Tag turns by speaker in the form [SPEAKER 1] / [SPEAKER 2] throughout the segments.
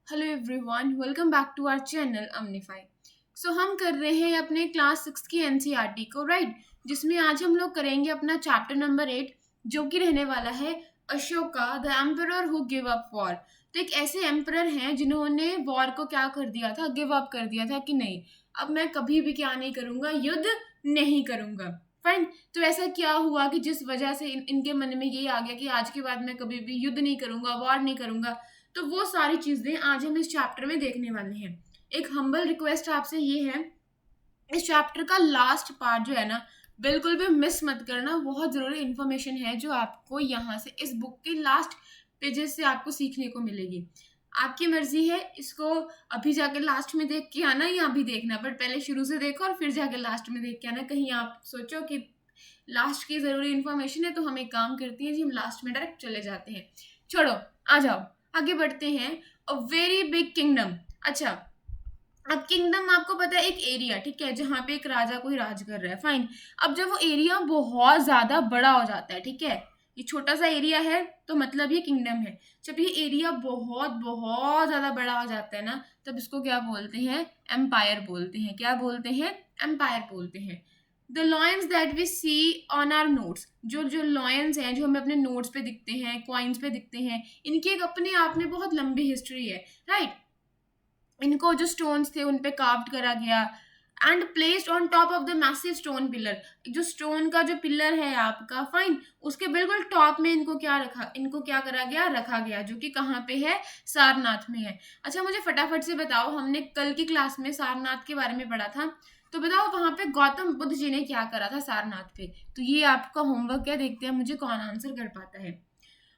[SPEAKER 1] Hello everyone, welcome back to our channel अमनीफाई। So हम कर रहे हैं अपने क्लास 6 की एनसीईआरटी को, राइट, जिसमें आज हम लोग करेंगे अपना चैप्टर नंबर 8, जो कि रहने वाला है Ashoka the emperor who give up war. तो एक ऐसे एम्परर हैं जिन्होंने वॉर को क्या कर दिया था, गिव अप कर दिया था कि नहीं, अब मैं कभी भी क्या नहीं करूंगा, युद्ध नहीं करूंगा। फाइन। तो ऐसा क्या हुआ कि जिस वजह से इनके मन में यही आ गया कि आज के बाद मैं कभी भी युद्ध नहीं करूंगा, वॉर नहीं करूंगा। तो वो सारी चीजें आज हम इस चैप्टर में देखने वाले हैं। एक हम्बल रिक्वेस्ट आपसे ये है, इस चैप्टर का लास्ट पार्ट जो है ना, बिल्कुल भी मिस मत करना। बहुत जरूरी इंफॉर्मेशन है जो आपको यहाँ से इस बुक के लास्ट पेजेस से आपको सीखने को मिलेगी। आपकी मर्जी है, इसको अभी जाके लास्ट में देख के आना या अभी देखना, बट पहले शुरू से देखो और फिर जाके लास्ट में देख के आना। कहीं आप सोचो कि लास्ट की जरूरी इंफॉर्मेशन है, तो हम एक काम करते हैं जी, हम लास्ट में डायरेक्ट चले जाते हैं। छोड़ो, आ जाओ, आगे बढ़ते हैं। A very big kingdom. अच्छा, अब किंगडम आपको पता है एक एरिया, ठीक है, जहाँ पे एक राजा कोई राज कर रहा है। फाइन। अब जब वो एरिया बहुत ज्यादा बड़ा हो जाता है, ठीक है, ये छोटा सा एरिया है तो मतलब ये किंगडम है। जब ये एरिया बहुत बहुत ज्यादा बड़ा हो जाता है ना, तब इसको क्या बोलते हैं, एम्पायर बोलते हैं। क्या बोलते हैं, एम्पायर बोलते हैं। The lions that we see on our notes, जो जो लॉयंस हैं जो हमें अपने नोट्स पे दिखते हैं, कॉइन्स पे दिखते हैं, इनकी एक अपने आप में बहुत लंबी हिस्ट्री है, राइट। इनको जो स्टोन्स थे उन पे कार्व्ड करा गया and placed on top of the massive stone pillar. जो स्टोन का जो पिलर है आपका, फाइन, उसके बिल्कुल टॉप में इनको क्या रखा, इनको क्या करा गया, रखा गया, जो कि कहाँ पे है, सारनाथ में है। अच्छा, मुझे फटाफट से बताओ, हमने कल की क्लास में सारनाथ के बारे में पढ़ा था, तो बताओ वहां पे गौतम बुद्ध जी ने क्या करा था सारनाथ पे। तो ये आपका होमवर्क है, देखते हैं मुझे कौन आंसर कर पाता है।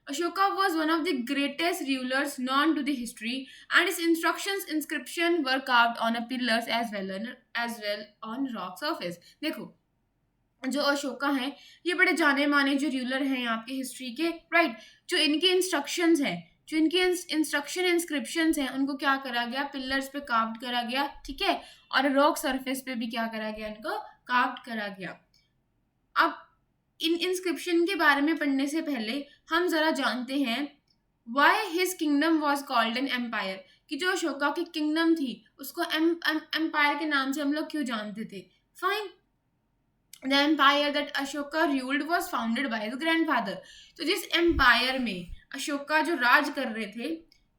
[SPEAKER 1] Ashoka was one of the greatest rulers known to the history, and his instructions inscription were carved on a pillars as well on rock surface. देखो, जो अशोका हैं, ये बड़े जाने माने जो रूलर हैं आपके हिस्ट्री के, राइट। जो इनके इंस्ट्रक्शंस हैं, जो इनके इंस्ट्रक्शन इंस्क्रिप्शंस हैं, उनको क्या करा गया, पिलर्स पे कार्व्ड करा गया, ठीक है, और रॉक सरफेस पे भी क्या करा गया, इनको कार्व्ड करा गया। अब इन इंस्क्रिप्शन के बारे में पढ़ने से पहले हम जरा जानते हैं why his kingdom was called an empire, कि जो अशोका की किंगडम थी उसको एम्पायर के नाम से हम लोग क्यों जानते थे। Fine. The empire that Ashoka ruled was founded by his grandfather. तो जिस एम्पायर में अशोका जो राज कर रहे थे,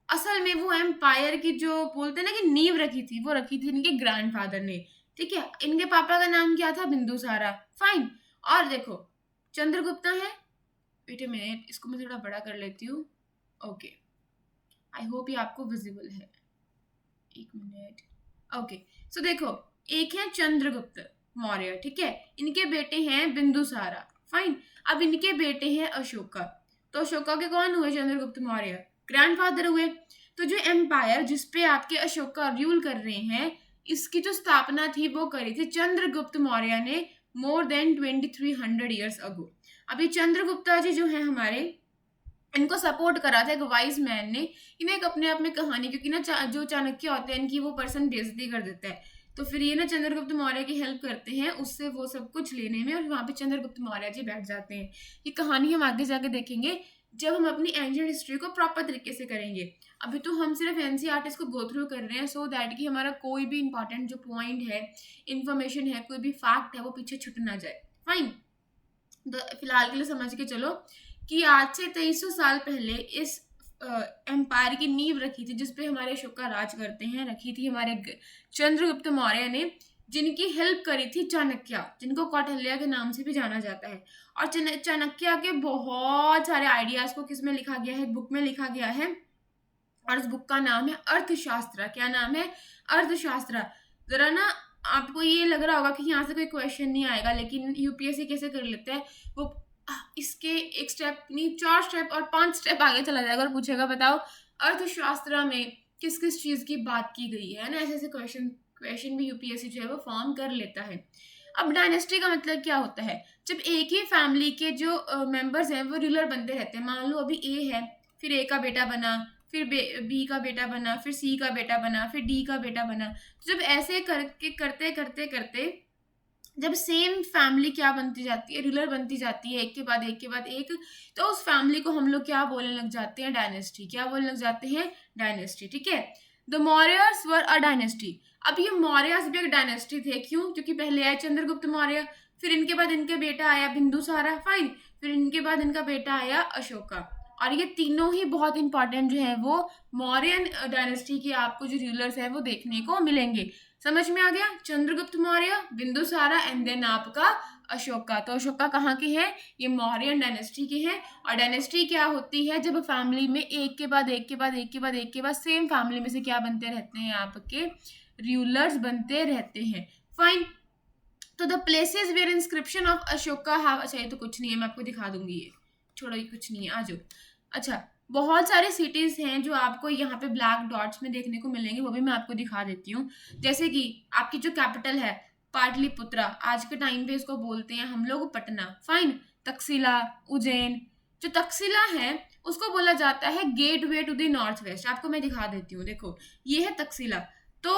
[SPEAKER 1] असल में वो एम्पायर की जो बोलते हैं ना कि नींव रखी थी, वो रखी थी इनके ग्रैंडफादर ने, ठीक है। इनके पापा का नाम क्या था, बिंदुसारा। फाइन। और देखो, चंद्रगुप्ता है, वेट अ मिनट, इसको मैं थोड़ा बड़ा कर लेती हूँ। ओके, आई होप ये आपको विजिबल है, एक मिनट। ओके, सो देखो, एक है चंद्रगुप्त मौर्य, ठीक है, इनके बेटे हैं बिंदुसारा। फाइन। अब इनके बेटे हैं अशोका। तो अशोका के कौन हुए, चंद्रगुप्त मौर्य, ग्रैंडफादर हुए। तो जो एम्पायर जिसपे आपके अशोका रूल कर रहे हैं, इसकी जो स्थापना थी वो करी थी चंद्रगुप्त मौर्य ने, मोर देन 2300 ईयर्स अगो। अभी चंद्रगुप्ता जी जो है हमारे, इनको सपोर्ट करा था एक वाइज मैन ने। इन्हें एक अपने आप में कहानी, क्योंकि ना जो चाणक्य होते हैं इनकी वो पर्सन बेइज्जती कर देता है, तो फिर ये ना चंद्रगुप्त मौर्य की हेल्प करते हैं उससे वो सब कुछ लेने में, और वहां पे चंद्रगुप्त मौर्य जी बैठ जाते हैं। ये कहानी हम आगे जाके देखेंगे जब हम अपनी एंशिएंट हिस्ट्री को प्रॉपर तरीके से करेंगे। अभी तो हम सिर्फ एनसीईआरटी को गो थ्रू कर रहे हैं, सो दैट कि हमारा कोई भी इंपॉर्टेंट जो पॉइंट है, इंफॉर्मेशन है, कोई भी फैक्ट है, वो पीछे छूट ना जाए। फाइन। तो फिलहाल के लिए समझ के चलो कि आज से 2300 साल पहले इस एम्पायर की नींव रखी थी, जिसपे हमारे अशोका राज करते हैं, रखी थी हमारे चंद्रगुप्त मौर्य ने, जिनकी हेल्प करी थी चाणक्य, जिनको कौटिल्य के नाम से भी जाना जाता है। और चाणक्य के बहुत सारे आइडियाज को किस में लिखा गया है, बुक में लिखा गया है, और उस बुक का नाम है अर्थशास्त्र। क्या नाम है, अर्थशास्त्र। जरा ना आपको ये लग रहा होगा कि यहाँ से कोई क्वेश्चन नहीं आएगा, लेकिन यूपीएससी कैसे कर लेता है वो, इसके एक स्टेप नहीं, 4 स्टेप और 5 स्टेप आगे चला जाएगा और पूछेगा बताओ अर्थशास्त्र में किस किस चीज की बात की गई है ना। ऐसे ऐसे क्वेश्चन भी यूपीएससी जो है वो फॉर्म कर लेता है। अब डायनेस्टी का मतलब क्या होता है, जब एक ही फैमिली के जो मेंबर्स हैं वो रूलर बनते रहते हैं। मान लो अभी ए है, फिर ए का बेटा बना, फिर बी का बेटा बना, फिर सी का बेटा बना, फिर डी का बेटा बना। तो जब ऐसे करके करते करते करते जब सेम फैमिली क्या बनती जाती है, रूलर बनती जाती है एक के बाद एक के बाद एक, तो उस फैमिली को हम लोग क्या बोलने लग जाते हैं, डायनेस्टी। क्या बोलने लग जाते हैं, डायनेस्टी। ठीक है, the Mauryas were a dynasty. अब ये मौर्यस भी एक डायनेस्टी थे, क्यों? क्योंकि पहले आए चंद्रगुप्त मौर्य, फिर इनके बाद इनके बेटा आया बिंदुसारा, फाइन, फिर इनके बाद इनका बेटा आया अशोका। और ये तीनों ही बहुत इंपॉर्टेंट जो है वो मौर्यन डायनेस्टी के आपको जो रूलर्स है वो देखने को मिलेंगे। समझ में आ गया? चंद्रगुप्त मौर्य, बिंदुसारा एंड देन आपका अशोका। तो अशोका कहाँ के हैं? ये मौर्यन डायनेस्टी के हैं। और डायनेस्टी क्या होती है? जब फैमिली में एक के बाद एक के बाद एक के बाद एक के बाद सेम फैमिली में से क्या बनते रहते हैं, आपके रूलर्स बनते रहते हैं। फाइन। तो the places where inscription of Ashoka have, अच्छा ये तो कुछ नहीं है, मैं आपको दिखा दूंगी, ये छोड़ो, ये कुछ नहीं है, आ जाओ। अच्छा, बहुत सारे सिटीज हैं जो आपको यहाँ पे ब्लैक डॉट्स में देखने को मिलेंगे, वो भी मैं आपको दिखा देती हूँ। जैसे कि आपकी जो कैपिटल है पाटलिपुत्रा, आज के टाइम पे इसको बोलते हैं हम लोग पटना, फाइन। तक्षशिला, उज्जैन। जो तक्षशिला है उसको बोला जाता है gateway to the north west. आपको मैं दिखा देती हूँ, देखो ये है तक्षशिला। तो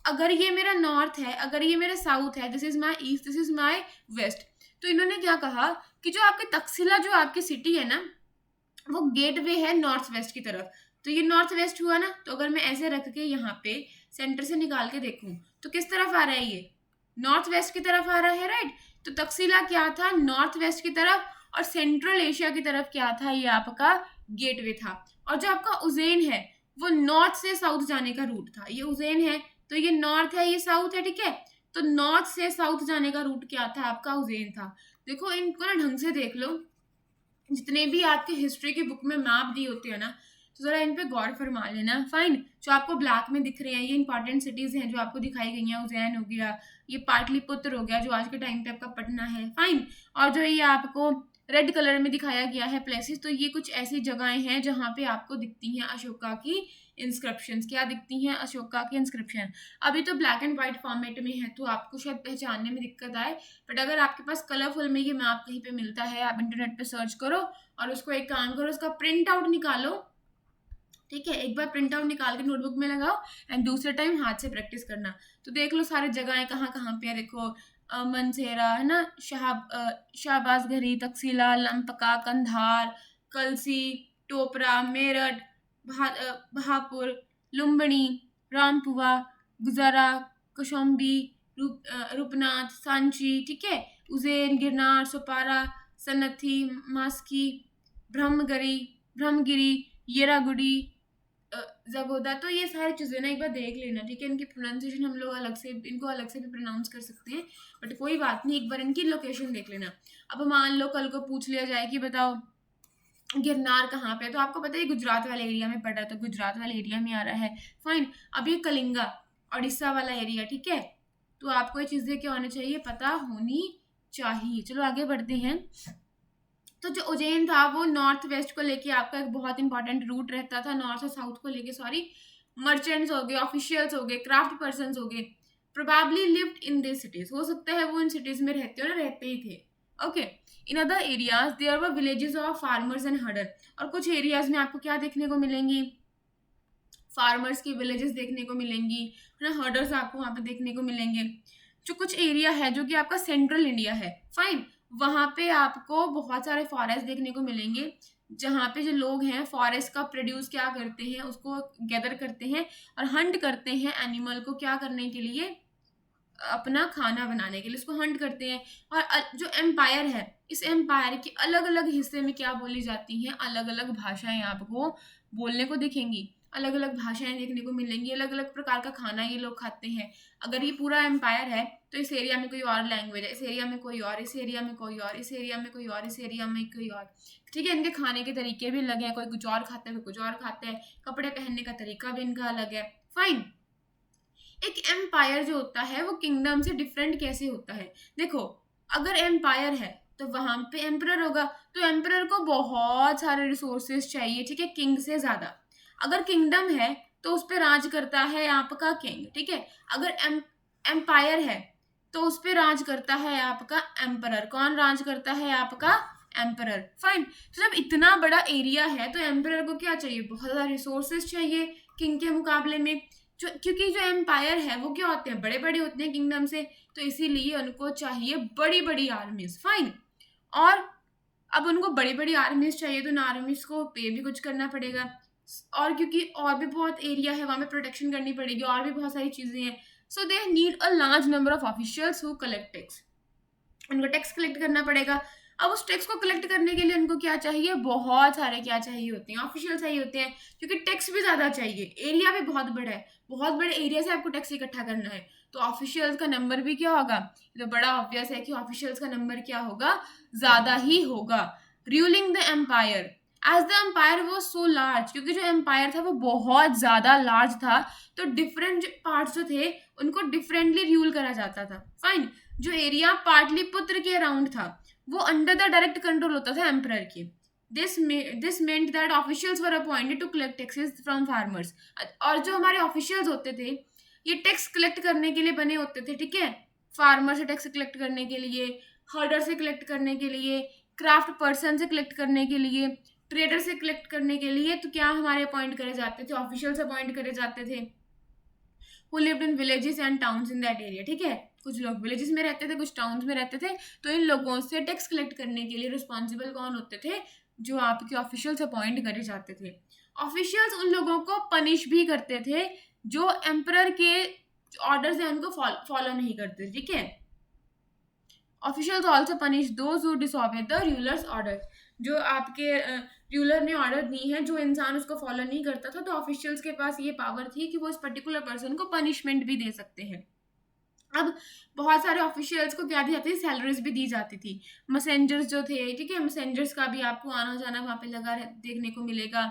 [SPEAKER 1] अगर ये मेरा नॉर्थ है, अगर ये मेरा साउथ है, this is my east, this is my waste. तो इन्होंने क्या कहा कि जो आपके तक्षशिला जो आपकी सिटी है ना, वो गेटवे है नॉर्थ वेस्ट की तरफ। तो ये नॉर्थ वेस्ट हुआ ना, तो अगर मैं ऐसे रख के यहाँ पे सेंटर से निकाल के देखूं तो किस तरफ आ रहा है, ये नॉर्थ वेस्ट की तरफ आ रहा है, राइट। तो तक्षशिला क्या था, नॉर्थ वेस्ट की तरफ, और सेंट्रल एशिया की तरफ क्या था, ये आपका गेटवे था। और जो आपका उज्जैन है वो नॉर्थ से साउथ जाने का रूट था। ये उज्जैन है तो ये नॉर्थ है, ये साउथ है, ठीक है। तो नॉर्थ से साउथ जाने का रूट क्या था, आपका उज्जैन था। देखो इनको ना ढंग से देख लो, जितने भी आपके हिस्ट्री की बुक में मैप दी होती है ना, तो जरा इन पे गौर फरमा लेना। फाइन। जो आपको ब्लैक में दिख रहे हैं ये इंपॉर्टेंट सिटीज हैं जो आपको दिखाई गई हैं। उज्जैन हो गया, ये पाटलिपुत्र हो गया जो आज के टाइम पे आपका पटना है, फाइन। और जो ये आपको रेड कलर में दिखाया गया है प्लेसेस, तो ये कुछ ऐसी जगहें हैं जहाँ पे आपको दिखती हैं अशोका की इंस्क्रिप्शन। क्या दिखती हैं, अशोका की इंस्क्रिप्शन। अभी तो ब्लैक एंड व्हाइट फॉर्मेट में है तो आपको शायद पहचानने में दिक्कत आए, बट अगर आपके पास कलरफुल में ये मैप कहीं पे मिलता है, आप इंटरनेट पे सर्च करो और उसको एक काम करो, उसका प्रिंट आउट निकालो, ठीक है। एक बार प्रिंट आउट निकाल के नोटबुक में लगाओ एंड दूसरे टाइम हाथ से प्रैक्टिस करना। तो देख लो सारी जगहें कहाँ कहाँ पे है, देखो मनसेरा है ना, शाहबाज घरी, तक्षशिला, लंपका, कंधार, कलसी, टोपरा, मेरठ, बहापुर, लुम्बिनी, रामपुरा, गुजारा, कौशाम्बी, रूपनाथ, सांची, ठीक है, उज्जैन, गिरनार, सोपारा, सन्नथी, मास्की, ब्रह्मगिरी, येरागुडी, जगोदा। तो ये सारी चीज़ें ना एक बार देख लेना, ठीक है। इनकी प्रोनाउंसिएशन हम लोग अलग से, इनको अलग से भी प्रोनाउंस कर सकते हैं, बट कोई बात नहीं, एक बार इनकी लोकेशन देख लेना। अब मान लो कल को पूछ लिया जाए कि बताओ गिरनार कहाँ पे है, तो आपको पता है गुजरात वाले एरिया में पड़ा है, तो गुजरात वाले एरिया में आ रहा है, फाइन। अब ये कलिंगा उड़ीसा वाला एरिया, ठीक है। तो आपको ये चीज़ें क्या होनी चाहिए, पता होनी चाहिए। चलो आगे बढ़ते हैं। तो जो उज्जैन था वो नॉर्थ वेस्ट को लेके आपका एक बहुत इंपॉर्टेंट रूट रहता था, नॉर्थ और साउथ को लेके, सॉरी। मर्चेंट्स हो गए, ऑफिशियल्स हो गए, क्राफ्ट पर्सन्स हो गए, probably lived in this cities. हो सकता है वो इन सिटीज में रहते हो ना, रहते ही थे, okay. In other areas there were villages of farmers and herder. और कुछ एरियाज में आपको क्या देखने को मिलेंगी, फार्मर्स की विलेजेस देखने को मिलेंगी, है ना, हर्डर्स आपको वहाँ पे देखने को मिलेंगे। जो कुछ एरिया है जो कि आपका सेंट्रल इंडिया है, फाइन, वहाँ पे आपको बहुत सारे फॉरेस्ट देखने को मिलेंगे, जहाँ पे जो लोग हैं फॉरेस्ट का प्रोड्यूस क्या करते हैं, उसको गैदर करते हैं और हंट करते हैं एनिमल को, क्या करने के लिए, अपना खाना बनाने के लिए उसको हंट करते हैं। और जो एम्पायर है, इस एम्पायर के अलग अलग हिस्से में क्या बोली जाती हैं, अलग अलग भाषाएं आपको बोलने को दिखेंगी, अलग अलग भाषाएं देखने को मिलेंगी, अलग अलग प्रकार का खाना ये लोग खाते हैं। अगर ये पूरा एम्पायर है तो इस एरिया में कोई और लैंग्वेज है, इस एरिया में कोई और, इस एरिया में कोई और, इस एरिया में कोई और, इस एरिया में कोई और, ठीक है। इनके खाने के तरीके भी अलग हैं, कोई कुछ और खाता है, कोई कुछ और खाता है, कपड़े पहनने का तरीका भी इनका अलग है, फाइन। एक एम्पायर जो होता है वो किंगडम से डिफरेंट कैसे होता है, देखो अगर एम्पायर है तो वहां पे एम्परर होगा, तो एम्परर को बहुत सारे रिसोर्सेज चाहिए, ठीक है, किंग से ज्यादा। अगर किंगडम है तो उस पर राज करता है आपका किंग, ठीक है। अगर एम्पायर है तो उस पर राज करता है आपका एम्परर। कौन राज करता है, आपका एम्परर, फाइन। तो जब इतना बड़ा एरिया है तो एम्परर को क्या चाहिए, बहुत ज्यादा रिसोर्सेज चाहिए किंग के मुकाबले में। क्योंकि जो एम्पायर है वो क्या होते हैं, बड़े बड़े होते हैं किंगडम से, तो इसीलिए उनको चाहिए बड़ी बड़ी आर्मीज। फाइन। और अब उनको बड़ी बड़ी आर्मीज चाहिए तो उन आर्मीज को पे भी कुछ करना पड़ेगा, और क्योंकि और भी बहुत एरिया है वहाँ पे प्रोटेक्शन करनी पड़ेगी, और भी बहुत सारी चीज़ें हैं। So they need a large number of officials who collect tax. उनको टैक्स कलेक्ट करना पड़ेगा। अब उस टैक्स को कलेक्ट करने के लिए उनको क्या चाहिए, बहुत सारे क्या चाहिए होते हैं, ऑफिशियल चाहिए होते हैं, क्योंकि टैक्स भी ज़्यादा चाहिए, एरिया भी बहुत बड़ा है, बहुत बड़े एरिया से आपको टैक्स इकट्ठा करना है, तो ऑफिशियल्स का नंबर भी क्या होगा, तो बड़ा ऑब्वियस है कि ऑफिशियल्स का नंबर क्या होगा, ज़्यादा ही होगा। Ruling the empire, as the empire वो सो लार्ज, क्योंकि जो एम्पायर था वो बहुत ज़्यादा लार्ज था, तो डिफरेंट पार्ट्स जो थे उनको डिफरेंटली रूल करा जाता था। फाइन। जो एरिया पाटलिपुत्र के अराउंड था वो अंडर द डायरेक्ट कंट्रोल होता था एम्परर के। This meant that officials were appointed to collect taxes from farmers. और जो हमारे ऑफिशियल्स होते थे ये टैक्स कलेक्ट करने के लिए बने होते थे, ठीक है, फार्मर से टैक्स कलेक्ट करने के लिए, हर्डर से कलेक्ट करने के लिए, क्राफ्ट पर्सन से कलेक्ट करने के लिए, ट्रेडर से कलेक्ट करने के लिए, तो क्या हमारे अपॉइंट करे जाते थे, ऑफिशियल्स अपॉइंट करे जाते थे who lived in villages and towns in that area। ठीक है, कुछ लोग विलेजेस में रहते थे, कुछ टाउन्स में रहते थे, तो इन लोगों से टैक्स कलेक्ट करने के लिए रिस्पॉन्सिबल कौन होते थे, जो आपके ऑफिशियल्स अपॉइंट करे जाते थे। ऑफिशियल्स उन लोगों को पनिश भी करते थे जो एम्परर के ऑर्डर्स हैं उनको फॉलो नहीं करते, ठीक है। Officials also punish those who disobey the rulers order. जो आपके रूलर ने ऑर्डर दी है, जो इंसान उसको फॉलो नहीं करता था, तो ऑफिशियल्स के पास ये पावर थी कि वो इस पर्टिकुलर पर्सन को पनिशमेंट भी दे सकते हैं। अब बहुत सारे ऑफिशियल्स को क्या दी जाती थी, सैलरीज भी दी जाती थी। मैसेंजर्स जो थे, ठीक है, मैसेंजर्स का भी आपको आना जाना वहाँ पे लगा देखने को मिलेगा।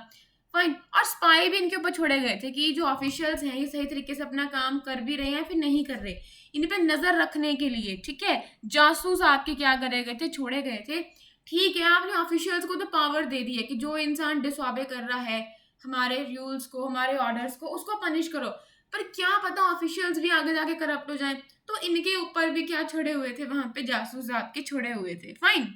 [SPEAKER 1] फाइन। और स्पाई भी इनके ऊपर छोड़े गए थे कि जो ऑफिशियल्स हैं ये सही तरीके से अपना काम कर भी रहे हैं फिर नहीं कर रहे, इन पे नजर रखने के लिए, ठीक है, जासूस आपके क्या करे गए थे, छोड़े गए थे। ठीक है, आपने ऑफिशियल्स को तो पावर दे दी है कि जो इंसान डिसऑबे कर रहा है हमारे रूल्स को, हमारे ऑर्डर्स को, उसको पनिश करो, पर क्या पता ऑफिशियल्स भी आगे जाके करप्ट हो जाएं, तो इनके ऊपर भी क्या छोड़े हुए थे, वहां पे जासूस आपके छोड़े हुए थे। फाइन।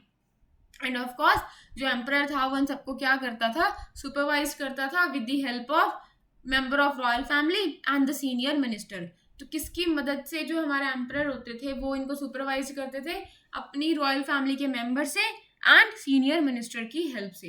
[SPEAKER 1] एंड ऑफ कोर्स जो एम्परर था वो उन सबको क्या करता था, सुपरवाइज करता था with the help of member of royal family and the senior minister. तो किसकी मदद से जो हमारे एम्परर होते थे वो इनको सुपरवाइज करते थे, अपनी रॉयल फैमिली के मेंबर से एंड सीनियर मिनिस्टर की हेल्प से।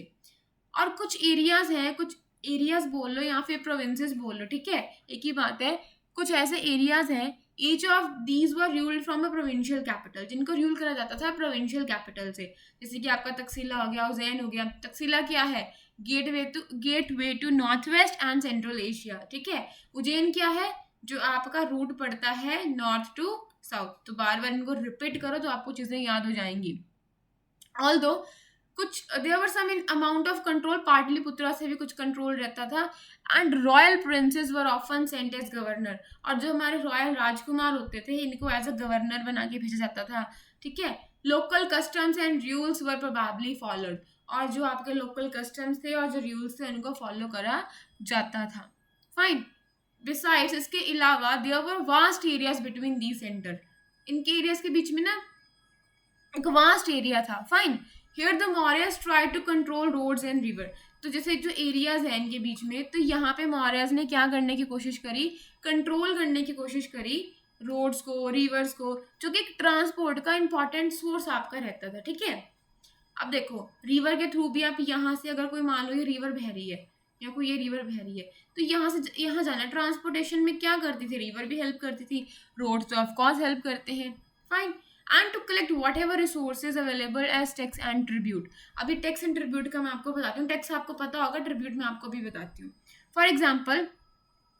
[SPEAKER 1] और कुछ एरियाज हैं, कुछ एरियाज बोल लो या फिर प्रोविंसेस बोल लो, ठीक है, एक ही बात है, कुछ ऐसे एरियाज हैं, each of these were ruled from a provincial capital, जिनको रूल करा जाता था प्रोविंशियल कैपिटल से। जैसे कि आपका तकसीला हो गया, उज्जैन हो गया। तकसीला क्या है, gateway to north west and central Asia, ठीक है। उज्जैन क्या है, जो आपका रूट पड़ता है नॉर्थ टू साउथ। तो बार बार इनको रिपीट करो तो आपको चीजें याद हो जाएंगी। ऑल्दो कुछ there were some in amount of control, Pataliputra से भी कुछ कंट्रोल रहता था, and royal princes were often sent as governor. और जो हमारे रॉयल राजकुमार होते थे इनको एज अ गवर्नर बना के भेजा जाता था, ठीक है। Local customs and rules were probably followed, और जो आपके लोकल कस्टम्स थे और जो रूल्स थे उनको फॉलो करा जाता था। फाइन। बिसाइड्स इसके अलावा there were vast areas between the centre, इनके एरियाज के बीच में ना एक वास्ट एरिया था। Fine. Here the Mauryas try to control roads and river. तो जैसे जो एरियाज हैं इनके बीच में, तो यहाँ पे मौर्यस ने क्या करने की कोशिश करी, कंट्रोल करने की कोशिश करी रोड्स को, रिवर्स को, जो कि एक ट्रांसपोर्ट का इंपॉर्टेंट सोर्स आपका रहता था, ठीक है। अब देखो रिवर के थ्रू भी आप यहाँ से अगर कोई मान लो ये रिवर बह रही है या कोई ये रिवर बह रही है, तो यहाँ से यहाँ जाना, ट्रांसपोर्टेशन में क्या करती थी, रिवर भी हेल्प करती थी, रोड्स तो ऑफकोर्स हेल्प करते हैं। Fine. And to collect whatever resources available as tax and tribute. अभी टैक्स एंड ट्रिब्यूट का मैं आपको बताती हूँ, टैक्स आपको पता होगा, ट्रिब्यूट मैं आपको भी बताती हूँ। फॉर एग्जाम्पल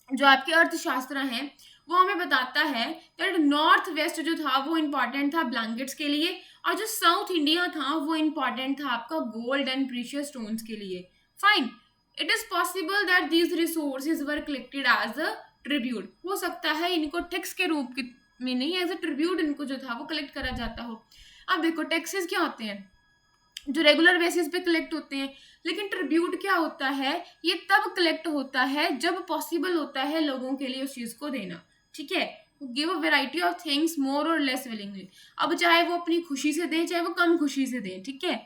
[SPEAKER 1] जो आपके अर्थशास्त्र हैं वो हमें बताता है दैट नॉर्थ वेस्ट जो था वो इम्पॉर्टेंट था ब्लैंकेट्स के लिए, और जो साउथ इंडिया था वो इम्पॉर्टेंट था आपका गोल्ड एंड प्रीशियस स्टोन्स के लिए। Fine. It is possible that these resources were collected as a tribute. हो सकता है इनको टैक्स के रूप में नहीं, एज अ ट्रिब्यूट इनको जो था वो कलेक्ट करा जाता हो। अब देखो टैक्सेस क्या होते हैं, जो रेगुलर बेसिस पे कलेक्ट होते हैं, लेकिन ट्रिब्यूट क्या होता है, ये तब कलेक्ट होता है जब पॉसिबल होता है लोगों के लिए उस चीज को देना, ठीक है। Give a variety of things more और लेस विलिंगली। अब चाहे वो अपनी खुशी से दें चाहे वो कम खुशी से दें, ठीक है,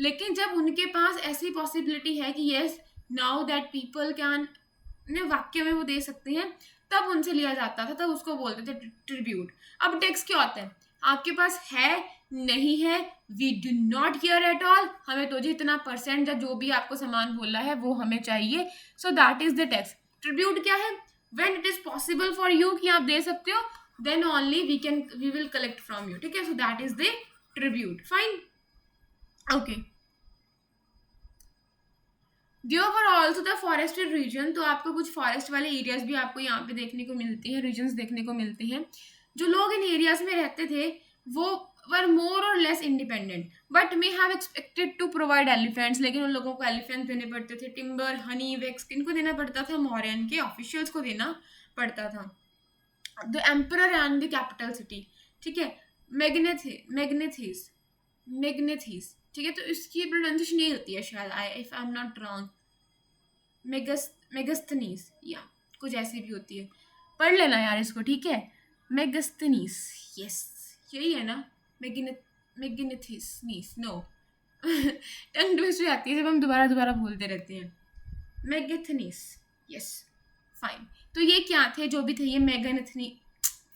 [SPEAKER 1] लेकिन जब उनके पास ऐसी पॉसिबिलिटी है कि yes now that people can, वाक्य में वो दे सकते हैं, तब उनसे लिया जाता था, तब उसको बोलते थे ट्रिब्यूट। अब टैक्स क्या होता है, आपके पास है नहीं है, we do not care at all, हमें तो जी इतना परसेंट या जो भी आपको सामान बोला है वो हमें चाहिए, so that is the tax. Tribute क्या है, when it is possible for you कि आप दे सकते हो, then only we will collect from you, ठीक है, so that is the tribute, fine, okay. There were also the forested region, तो आपको कुछ फॉरेस्ट वाले एरियाज भी आपको यहाँ पे देखने को मिलते हैं, रीजन्स देखने को मिलते हैं। जो लोग इन एरियाज में रहते थे वो वर मोर और less independent, but may have expected to provide elephants, लेकिन उन लोगों को एलिफेंट्स देने पड़ते थे, टिम्बर, हनी, वैक्स, किनको देना पड़ता था, मौर्यन के ऑफिशियल्स को देना पड़ता था। The emperor and the capital city, ठीक है, मैग्नेथिस, मैग्नेथिस, ठीक है, तो इसकी प्रोनाउंसिएशन यही होती है शायद, if I am not wrong, Megasthenes या कुछ ऐसी भी होती है, पढ़ लेना यार इसको, ठीक है, मेगस्थनीस, यस यही है ना, मैग्नेथिस नो टंग ट्विस्ट हो जाती है जब हम दोबारा दोबारा बोलते रहते हैं, मैगथनीस, यस फाइन। तो ये क्या थे, जो भी थे ये मैगनथनी,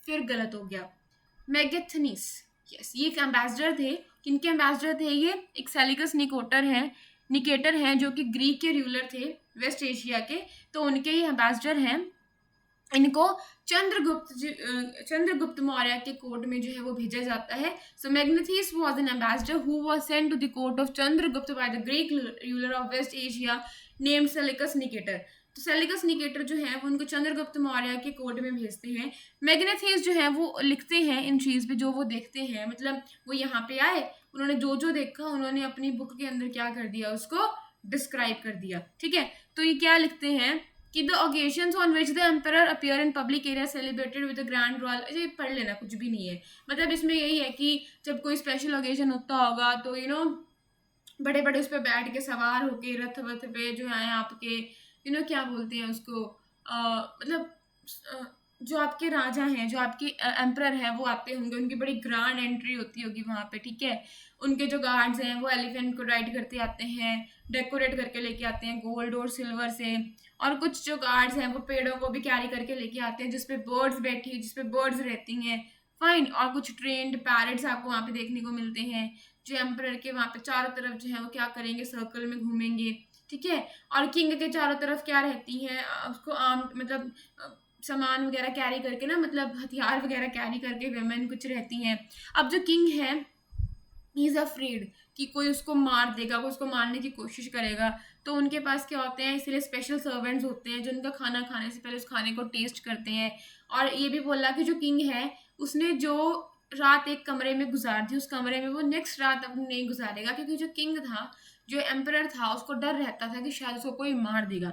[SPEAKER 1] फिर गलत हो गया, मैगथनीस, यस, ये एक एम्बेसडर थे, किनके एम्बेसडर थे ये, एक सेलिकस निकेटर हैं जो कि ग्रीक के रूलर थे वेस्ट एशिया के, तो उनके ये एम्बेसडर हैं। इनको चंद्रगुप्त मौर्य के कोर्ट में जो है वो भेजा जाता है। So Megasthenes was an ambassador who was sent to the court of Chandragupta by the Greek ruler of West Asia named Seleucus Nicator. तो सेलिकस निकेटर जो है वो उनको चंद्रगुप्त मौर्य के कोर्ट में भेजते हैं। मैग्नेथिस जो है वो लिखते हैं इन चीज़ पे जो वो देखते हैं, मतलब वो यहाँ पे आए, उन्होंने जो जो देखा उन्होंने अपनी बुक के अंदर क्या कर दिया, उसको डिस्क्राइब कर दिया, ठीक है। तो ये क्या लिखते हैं कि the occasions on which the emperor appear in public area celebrated with the grand royal, ये पढ़ लेना, कुछ भी नहीं है, मतलब इसमें यही है कि जब कोई स्पेशल ओकेजन होता होगा तो यू नो बड़े बड़े उस पर बैठ के सवार होके रथ वथ पे जो है आपके क्या बोलते हैं उसको, मतलब जो आपके राजा हैं, जो आपके एम्परर हैं वो आते होंगे, उनकी बड़ी ग्रैंड एंट्री होती होगी वहाँ पे, ठीक है। उनके जो गार्ड्स हैं वो एलिफेंट को राइड करते आते हैं, डेकोरेट करके लेके आते हैं गोल्ड और सिल्वर से, और कुछ जो गार्ड्स हैं वो पेड़ों को भी कैरी करके लेके आते हैं जिसपे बर्ड्स बैठी, जिसपे बर्ड्स रहती हैं, फाइन। और कुछ ट्रेंड पैरट्स आपको वहाँ पे देखने को मिलते हैं जो एम्परर के वहाँ पे चारों तरफ जो है वो क्या करेंगे, सर्कल में घूमेंगे, ठीक है। और किंग के चारों तरफ क्या रहती हैं, उसको आम मतलब सामान वगैरह कैरी करके ना, मतलब हथियार वगैरह कैरी करके वेमेन कुछ रहती हैं। अब जो किंग है ही इज़ अफ्रेड कि कोई उसको मार देगा, कोई उसको मारने की कोशिश करेगा, तो उनके पास क्या होते हैं, इसलिए स्पेशल सर्वेंट्स होते हैं जो उनका खाना खाने से पहले उस खाने को टेस्ट करते हैं। और ये भी बोला कि जो किंग है उसने जो रात एक कमरे में गुजार दी, उस कमरे में वो नेक्स्ट रात अपनी नहीं गुजारेगा, क्योंकि जो किंग था, जो एम्परर था, उसको डर रहता था कि शायद उसको कोई मार देगा।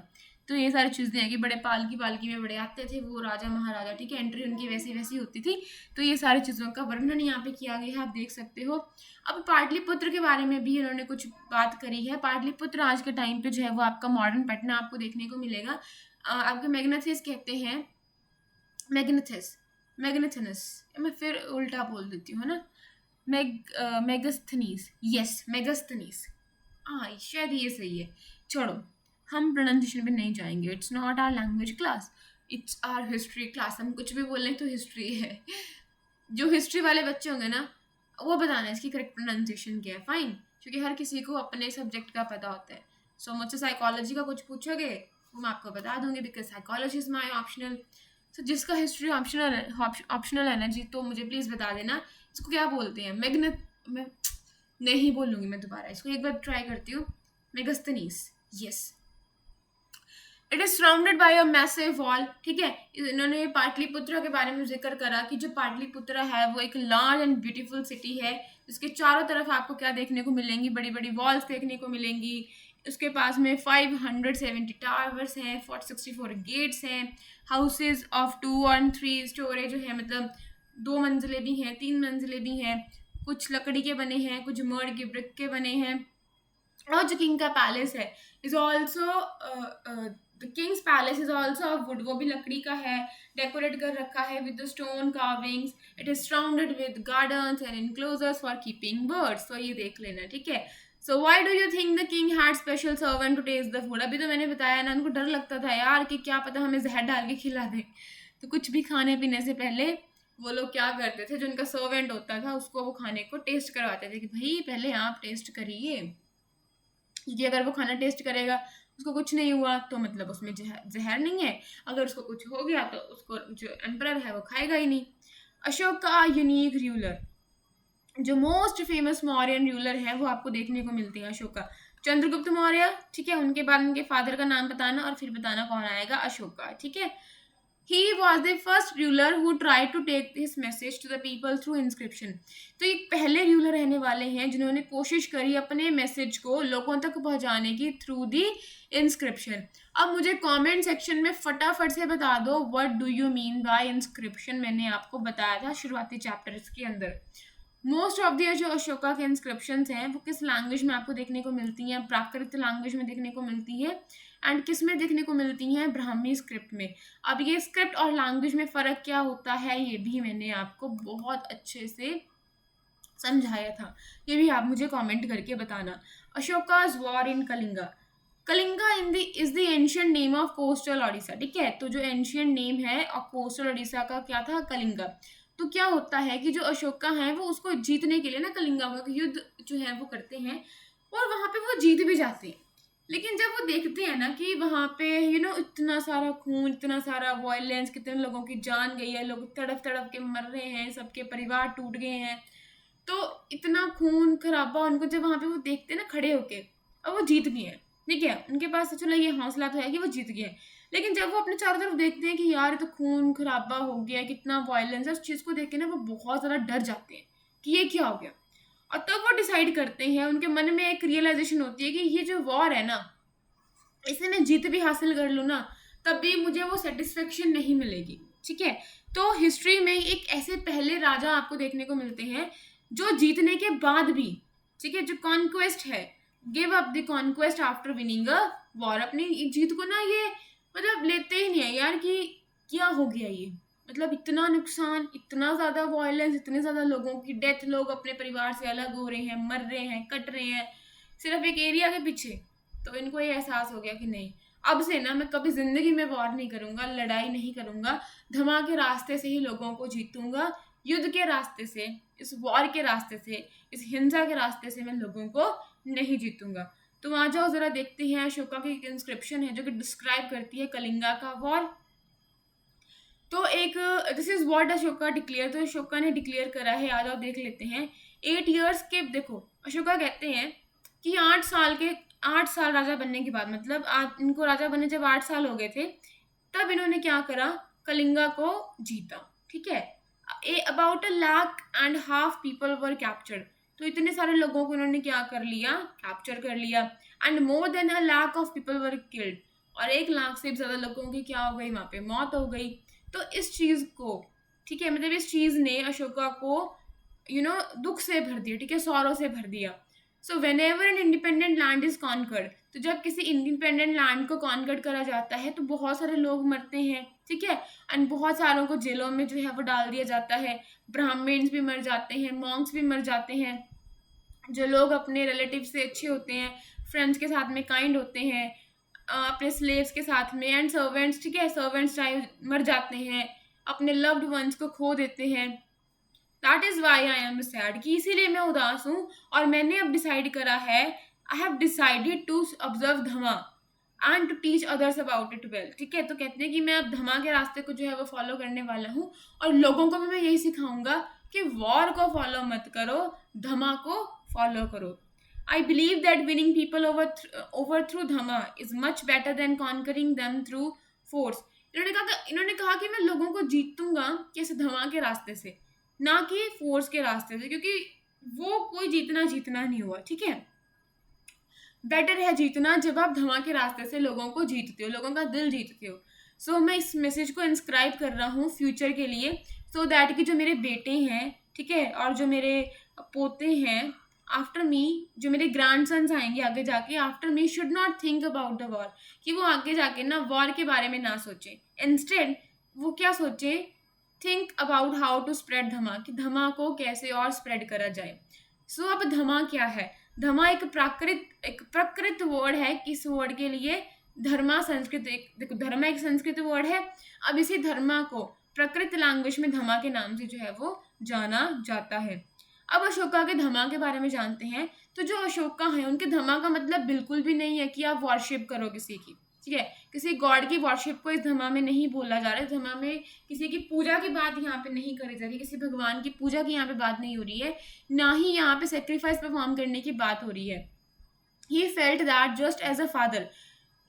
[SPEAKER 1] तो ये सारी चीज़ें हैं कि बड़े पालकी पालकी में बड़े आते थे वो राजा महाराजा, ठीक है, एंट्री उनकी वैसी वैसी होती थी। तो ये सारी चीज़ों का वर्णन यहाँ पे किया गया है, आप देख सकते हो। अब पाटलिपुत्र के बारे में भी इन्होंने कुछ बात करी है। पाटलिपुत्र आज के टाइम पे जो है वो आपका मॉडर्न पटना आपको देखने को मिलेगा। आपके मैग्नेथिस कहते हैं, मैग्नेथनस, मैं फिर उल्टा बोल देती हूँ, है ना, मेगस्थनीस, यस मेगस्थनीस, हाँ शायद ये सही है। छोड़ो, हम प्रोनाउंसिएशन पे नहीं जाएंगे, it's not our language class, it's our history class. हम कुछ भी बोल रहे तो हिस्ट्री है। जो हिस्ट्री वाले बच्चे होंगे ना वो बताना इसकी करेक्ट प्रोनाउंसिएशन क्या है, फाइन, क्योंकि हर किसी को अपने सब्जेक्ट का पता होता है। सो मुझसे साइकोलॉजी का कुछ पूछोगे वो मैं आपको बता दूंगी, because psychology is my optional. So जिसका हिस्ट्री ऑप्शनल है ना जी, तो मुझे प्लीज़ बता देना इसको क्या बोलते हैं। मैं नहीं बोलूँगी, मैं दोबारा इसको एक बार ट्राई करती हूँ। Megasthenes, yes. It is surrounded by a massive wall, ठीक है। इन्होंने पाटलिपुत्र के बारे में जिक्र करा कि जो पाटलिपुत्र है वो एक लार्ज एंड ब्यूटीफुल सिटी है, इसके चारों तरफ आपको क्या देखने को मिलेंगी, बड़ी बड़ी वॉल्स देखने को मिलेंगी। उसके पास में 570 टावर्स हैं, 64 गेट्स हैं, हाउसेज ऑफ 2 और 3 स्टोरेज जो है, मतलब 2 मंजिले भी हैं, 3 मंजिले भी हैं, कुछ लकड़ी के बने हैं, कुछ मर्ड के ब्रिक के बने हैं। और जो किंग का पैलेस है is also the king's palace is also of wood, वो भी लकड़ी का है, डेकोरेट कर रखा है with stone carvings. It is surrounded with gardens and enclosures for keeping birds. तो ये देख लेना, ठीक है। So why do you think the king had special servant to taste the food? अभी तो मैंने बताया ना, उनको डर लगता था यार कि क्या पता हमें जहर डाल के खिला दे, तो कुछ भी खाने पीने से पहले वो लोग क्या करते थे, जो उनका सर्वेंट होता था उसको वो खाने को टेस्ट करवाते थे कि भाई पहले आप टेस्ट करिए, क्योंकि अगर वो खाना टेस्ट करेगा उसको कुछ नहीं हुआ तो मतलब उसमें जहर जहर नहीं है, अगर उसको कुछ हो गया तो उसको जो एम्परर है वो खाएगा ही नहीं। अशोक का यूनिक रूलर, जो मोस्ट फेमस मौर्यन रूलर है वो आपको देखने को मिलती है अशोक का। चंद्रगुप्त मौर्य, ठीक है, उनके बाद उनके फादर का नाम बताना और फिर बताना कौन आएगा, अशोक का, ठीक है। He was the first ruler who tried to take his message to the people through inscription। तो ये पहले रूलर रहने वाले हैं जिन्होंने कोशिश करी अपने मैसेज को लोगों तक पहुंचाने की थ्रू दी इंस्क्रिप्शन। अब मुझे कमेंट सेक्शन में फटाफट से बता दो what do you mean by inscription. मैंने आपको बताया था शुरुआती चैप्टर्स के अंदर। मोस्ट ऑफ द जो अशोका के इंस्क्रिप्शंस हैं वो किस लैंग्वेज में आपको देखने को मिलती हैं, प्राकृत लैंग्वेज में देखने को मिलती हैं, एंड किस में देखने को मिलती हैं, ब्राह्मी स्क्रिप्ट में। अब ये स्क्रिप्ट और लैंग्वेज में फ़र्क क्या होता है ये भी मैंने आपको बहुत अच्छे से समझाया था, ये भी आप मुझे कमेंट करके बताना। Ashoka's war in Kalinga, Kalinga in the is the ancient name of coastal Odisha, ठीक है। तो जो एंशियंट नेम है और कोस्टल ओडिशा का क्या था, कलिंगा। तो क्या होता है कि जो अशोका हैं वो उसको जीतने के लिए ना कलिंगा का युद्ध जो है वो करते हैं और वहाँ पे वो जीत भी जाते हैं। लेकिन जब वो देखते हैं ना कि वहाँ पे इतना सारा खून, इतना सारा वायलेंस, कितने लोगों की जान गई है, लोग तड़प तड़प के मर रहे हैं, सबके परिवार टूट गए हैं, तो इतना खून खराबा उनको जब वहाँ पे वो देखते हैं ना खड़े होके, और वो जीत भी हैं, ठीक है, उनके पास तो चलो ये हौसला तो है कि वो जीत गए हैं। लेकिन जब वो अपने चारों तरफ देखते हैं कि यार ये तो खून खराबा हो गया, कितना वायलेंस है, उस चीज़ को देख के ना वो बहुत ज़्यादा डर जाते हैं कि ये क्या हो गया। और तब वो डिसाइड करते हैं, उनके मन में एक रियलाइजेशन होती है कि ये जो वॉर है ना, इसे मैं जीत भी हासिल कर लूँ ना तब भी मुझे वो सेटिस्फेक्शन नहीं मिलेगी, ठीक है। तो हिस्ट्री में एक ऐसे पहले राजा आपको देखने को मिलते हैं जो जीतने के बाद भी, ठीक है, जो कॉन्क्वेस्ट है, give up the conquest after winning a war, अपनी जीत को ना ये मतलब लेते ही नहीं है यार कि क्या हो गया ये, मतलब इतना नुकसान, इतना ज़्यादा वायलेंस, इतने ज़्यादा लोगों की डेथ, लोग अपने परिवार से अलग हो रहे हैं, मर रहे हैं, कट रहे हैं सिर्फ एक एरिया के पीछे। तो इनको ये एहसास हो गया कि नहीं, अब से ना मैं कभी ज़िंदगी में वॉर नहीं करूँगा, लड़ाई नहीं करूँगा, धमा के रास्ते से ही लोगों को जीतूंगा, युद्ध के रास्ते से, इस वॉर के रास्ते से, इस हिंसा के रास्ते से मैं लोगों को नहीं जीतूंगा। तो वहाँ जाओ ज़रा देखते हैं, अशोका की एक इंस्क्रिप्शन है जो कि डिस्क्राइब करती है कलिंगा का वॉर। तो एक this is what Ashoka declare, तो अशोका ने डिक्लेयर करा है, आ जाओ देख लेते हैं। 8 years के, देखो अशोका कहते हैं कि 8 साल राजा बनने के बाद, मतलब इनको राजा बनने जब 8 साल हो गए थे तब इन्होंने क्या करा, कलिंगा को जीता, ठीक है। About 1.5 lakh people were captured, तो इतने सारे लोगों को इन्होंने क्या कर लिया, कैप्चर कर लिया। And more than 1 lakh of people were killed, और 1 लाख से ज़्यादा लोगों की क्या हो गई, वहाँ पे मौत हो गई। तो इस चीज़ को, ठीक है, मतलब इस चीज़ ने अशोका को दुख से भर दिया, ठीक है, सौरों से भर दिया। So whenever an independent land is conquered, तो जब किसी इंडिपेंडेंट लैंड को कॉन्कर्ड करा जाता है तो बहुत सारे लोग मरते हैं, ठीक है, एंड बहुत सारों को जेलों में जो है वो डाल दिया जाता है, ब्राह्मण्स भी मर जाते हैं, मॉन्क्स भी मर जाते हैं, जो लोग अपने रिलेटिव से अच्छे होते हैं, फ्रेंड्स के साथ में काइंड होते हैं, अपने स्लेव्स के साथ में, एंड सर्वेंट्स, ठीक है, सर्वेंट्स चाहे मर जाते हैं, अपने लव्ड वंस को खो देते हैं। That is why I am sad, कि इसीलिए मैं उदास हूँ, और मैंने अब डिसाइड करा है, I have decided to observe dhamma and to teach others about it well, ठीक है। तो कहते हैं कि मैं अब धमा के रास्ते को जो है वो फॉलो करने वाला हूँ, और लोगों को भी मैं यही सिखाऊंगा कि वॉर को फॉलो मत करो, धमा को फॉलो करो। I believe that winning people over through dhamma is much better than conquering them through force. इन्होंने कहा कि मैं लोगों को जीतूंगा कैसे, धमा के रास्ते से, ना कि फोर्स के रास्ते से, क्योंकि वो कोई जीतना नहीं हुआ, ठीक है। बेटर है जीतना जब आप धमा के रास्ते से लोगों को जीतते हो, लोगों का दिल जीतते हो। सो मैं इस मैसेज को इंस्क्राइब कर रहा हूँ फ्यूचर के लिए, सो दैट कि जो मेरे बेटे हैं, ठीक है, और जो मेरे पोते हैं आफ्टर मी, जो मेरे ग्रैंड सन्स आएंगे आगे जाके after me, should not think about the war, कि वो आगे जाके ना वॉर के बारे में ना सोचें, इंस्टेड वो क्या सोचें, think about how to spread dhamma, कि धमा को कैसे और स्प्रेड करा जाए। सो अब धमा क्या है, धमा एक प्राकृत वर्ड है, किस वर्ड के लिए, धर्मा संस्कृत देखो धर्मा एक संस्कृत वर्ड है। अब इसी धर्मा को प्रकृत लैंग्वेज में धमा के नाम से जो है वो जाना जाता है। अब अशोका के धमा के बारे में जानते हैं। तो जो अशोका है उनके धमा का मतलब बिल्कुल भी नहीं है कि आप वर्शिप करो किसी की, ठीक है, किसी गॉड की वर्शिप को इस धमा में नहीं बोला जा रहा है। धमा में किसी की पूजा की बात यहाँ पे नहीं करी जा रही, किसी भगवान की पूजा की यहाँ पे बात नहीं हो रही है, ना ही यहाँ पे सेक्रीफाइस परफॉर्म करने की बात हो रही है। He felt that just as a father.